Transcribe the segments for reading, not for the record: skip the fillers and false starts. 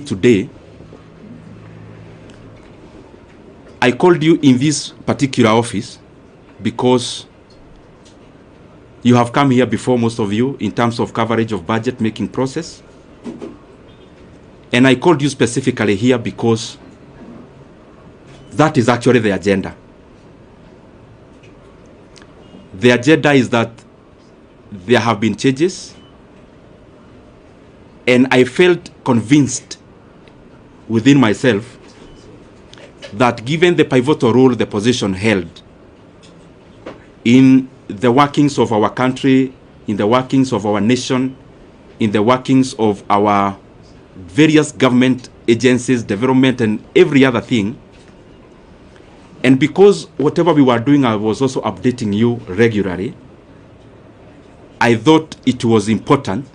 today, I called you in this particular office because you have come here before, most of you, in terms of coverage of budget making process. And I called you specifically here because that is actually the agenda. The agenda is that there have been changes, and I felt convinced within myself that given the pivotal role the position held in the workings of our country, in the workings of our nation, in the workings of our various government agencies, development, and every other thing, and because whatever we were doing, I was also updating you regularly, I thought it was important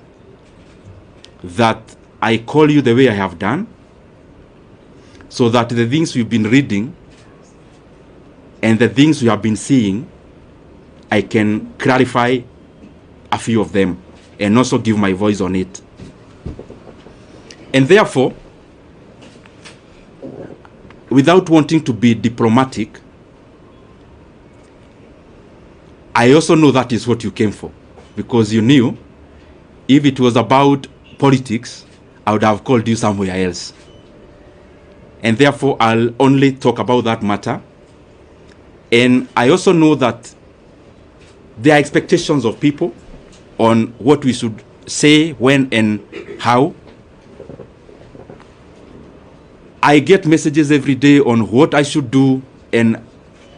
that I call you the way I have done, so that the things we've been reading and the things we have been seeing, I can clarify a few of them and also give my voice on it. And therefore, without wanting to be diplomatic, I also know that is what you came for, because you knew if it was about politics, I would have called you somewhere else. And therefore, I'll only talk about that matter. And I also know that there are expectations of people on what we should say, when, and how. I get messages every day on what I should do and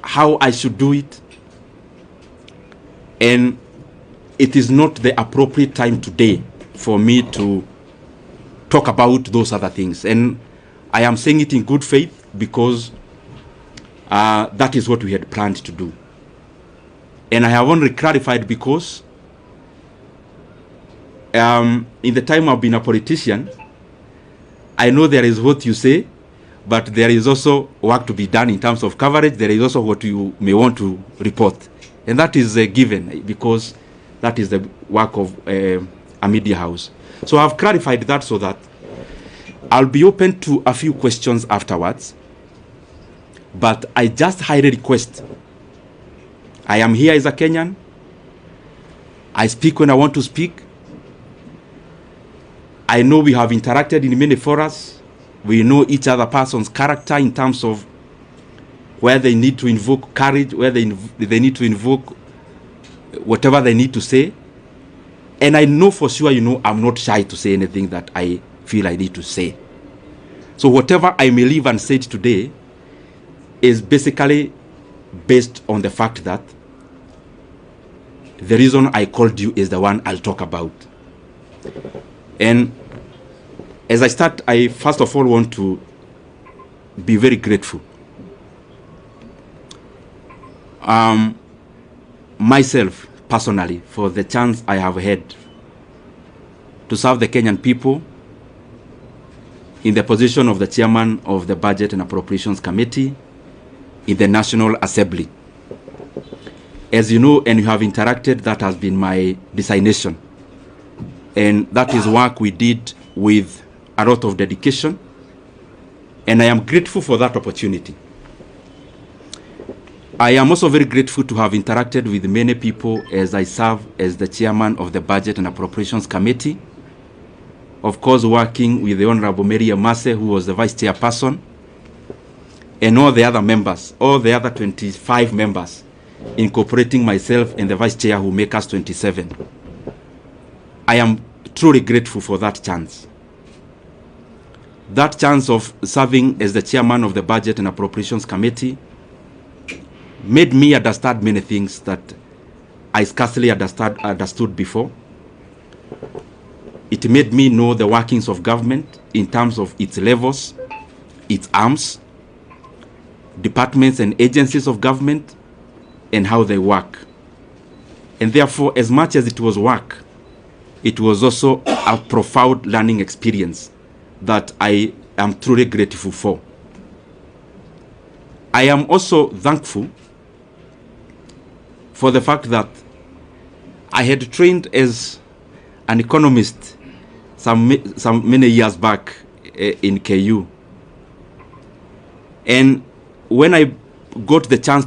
how I should do it. And it is not the appropriate time today for me to talk about those other things. And I am saying it in good faith because that is what we had planned to do. And I have only clarified because in the time I've been a politician, I know there is what you say, but there is also work to be done in terms of coverage. There is also what you may want to report. And that is given because that is the work of a media house. So I've clarified that so that I'll be open to a few questions afterwards. But I just highly request, I am here as a Kenyan. I speak when I want to speak. I know we have interacted in many forums. We know each other person's character in terms of where they need to invoke courage, where they need to invoke whatever they need to say. And I know for sure, I'm not shy to say anything that I feel I need to say. So whatever I may leave unsaid today is basically based on the fact that the reason I called you is the one I'll talk about. And as I start, I first of all want to be very grateful. Myself, personally, for the chance I have had to serve the Kenyan people in the position of the chairman of the Budget and Appropriations Committee in the National Assembly. As you know, and you have interacted, that has been my designation. And that is work we did with a lot of dedication. And I am grateful for that opportunity. I am also very grateful to have interacted with many people as I serve as the chairman of the Budget and Appropriations Committee. Of course, working with the Honorable Mary Amase, who was the vice chairperson, and all the other members, all the other 25 members, incorporating myself and the vice chair who make us 27. I am truly grateful for that chance. That chance of serving as the chairman of the Budget and Appropriations Committee made me understand many things that I scarcely understood before. It made me know the workings of government in terms of its levels, its arms, departments and agencies of government, and how they work. And therefore, as much as it was work, it was also a profound learning experience that I am truly grateful for. I am also thankful for the fact that I had trained as an economist some many years back in KU. And when I got the chance